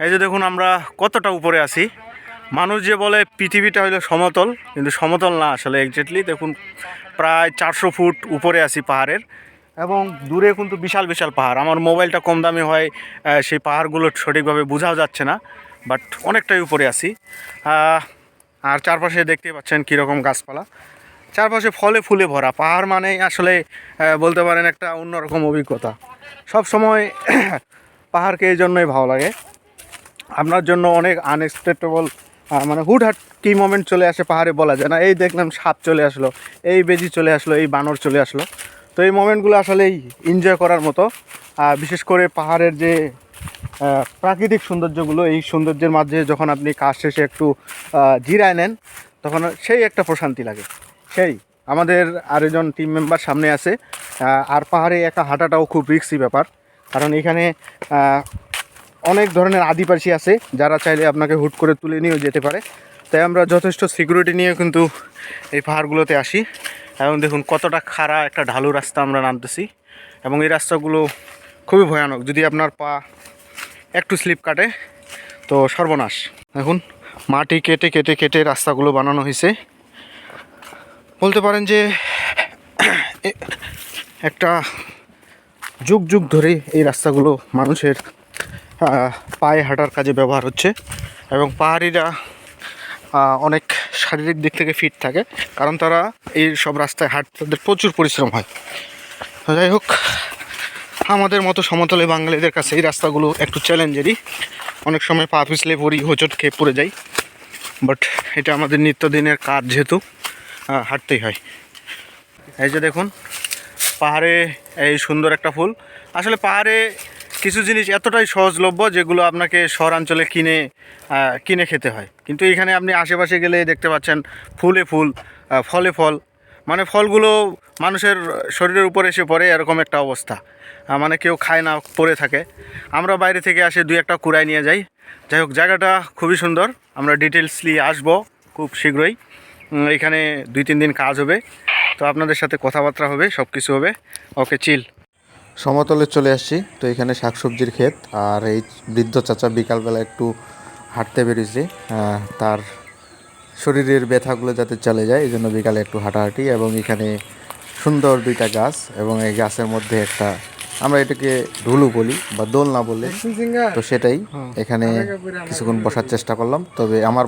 এই যে দেখুন আমরা কতটা উপরে আছি। মানুষ যে বলে পৃথিবীটা হলো সমতল, কিন্তু সমতল না আসলে এক্স্যাক্টলি। দেখুন প্রায় 400 ফুট উপরে আছি পাহাড়ের, এবং দূরে কিন্তু বিশাল বিশাল পাহাড়। আমার মোবাইলটা কম দামি হয়, সেই পাহাড়গুলো সঠিকভাবে বোঝাও যাচ্ছে না, বাট অনেকটাই উপরে আছি। আর চারপাশে দেখতে পাচ্ছেন কীরকম গাছপালা, চারপাশে ফলে ফুলে ভরা। পাহাড় মানে আসলে বলতে পারেন একটা অন্যরকম অভিজ্ঞতা। সব সময় পাহাড়কে এই জন্যই ভালো লাগে, আপনার জন্য অনেক আনএক্সপেক্টেবল মানে হুটহাট কী মোমেন্ট চলে আসে পাহাড়ে বলা যায় না। এই দেখলাম সাপ চলে আসলো, এই বেজি চলে আসলো, এই বানর চলে আসলো। তো এই মোমেন্টগুলো আসলেই এনজয় করার মতো। বিশেষ করে পাহাড়ের যে প্রাকৃতিক সৌন্দর্যগুলো, এই সৌন্দর্যের মাঝে যখন আপনি কাজ শেষে একটু জিরায় নেন, তখন সেই একটা প্রশান্তি লাগে। সেই আমাদের আরেকজন টিম মেম্বার সামনে আছে। আর পাহাড়ে একা হাঁটাটাও খুব রিস্কি ব্যাপার, কারণ এখানে অনেক ধরনের আদিবাসী আছে যারা চাইলে আপনাকে হুট করে তুলে নিয়েও যেতে পারে। তাই আমরা যথেষ্ট সিকিউরিটি নিয়ে কিন্তু এই পাহাড়গুলোতে আসি। এবং দেখুন কতটা খাড়া একটা ঢালু রাস্তা আমরা নামতেছি, এবং এই রাস্তাগুলো খুবই ভয়ানক। যদি আপনার পা একটু স্লিপ কাটে তো সর্বনাশ। এখন মাটি কেটে কেটে কেটে রাস্তাগুলো বানানো হয়েছে। বলতে পারেন যে একটা যুগ যুগ ধরে এই রাস্তাগুলো মানুষের পায়ে হাঁটার কাজে ব্যবহার হচ্ছে, এবং পাহাড়িরা অনেক শারীরিক দিক থেকে ফিট থাকে, কারণ তারা এই সব রাস্তায় হাঁটতে তাদের প্রচুর পরিশ্রম হয়। যাই হোক, আমাদের মতো সমতলে বাঙালিদের কাছে এই রাস্তাগুলো একটু চ্যালেঞ্জেরই। অনেক সময় পা পিছলে পড়ি, হোঁচট খেয়ে পড়ে যাই, বাট এটা আমাদের নিত্যদিনের কাজ, যেহেতু হাঁটতেই হয়। এই যে দেখুন পাহাড়ে এই সুন্দর একটা ফুল। আসলে পাহাড়ে কিছু জিনিস এতটাই সহজলভ্য যেগুলো আপনাকে শহরাঞ্চলে কিনে খেতে হয়, কিন্তু এখানে আপনি আশেপাশে গেলে দেখতে পাচ্ছেন ফুলে ফুল, ফলে ফল। মানে ফলগুলো মানুষের শরীরের উপর এসে পড়ে, এরকম একটা অবস্থা। মানে কেউ খায় না, পড়ে থাকে। আমরা বাইরে থেকে আসে দুই একটা কুড়ায় নিয়ে যাই। যাই হোক, জায়গাটা খুবই সুন্দর। আমরা ডিটেলসলি আসবো খুব শীঘ্রই। এখানে 2-3 দিন কাজ হবে, তো আপনাদের সাথে কথাবার্তা হবে, সব কিছু হবে। ওকে, চিল। সমতলে চলে আসছি, তো এখানে শাকসবজির ক্ষেত। আর এই বৃদ্ধ চাচা বিকালবেলা একটু হাঁটতে বেরিয়েছে, তার শরীরের ব্যথাগুলো যাতে চলে যায় এই জন্য বিকালে একটু হাঁটাহাঁটি। এবং এখানে সুন্দর 2টা গাছ, এবং এই গাছের মধ্যে একটা, আমরা এটাকে ঢুলু বলি বা দোলনা বলে, তো সেটাই। এখানে কিছুক্ষণ বসার চেষ্টা করলাম, তবে আমার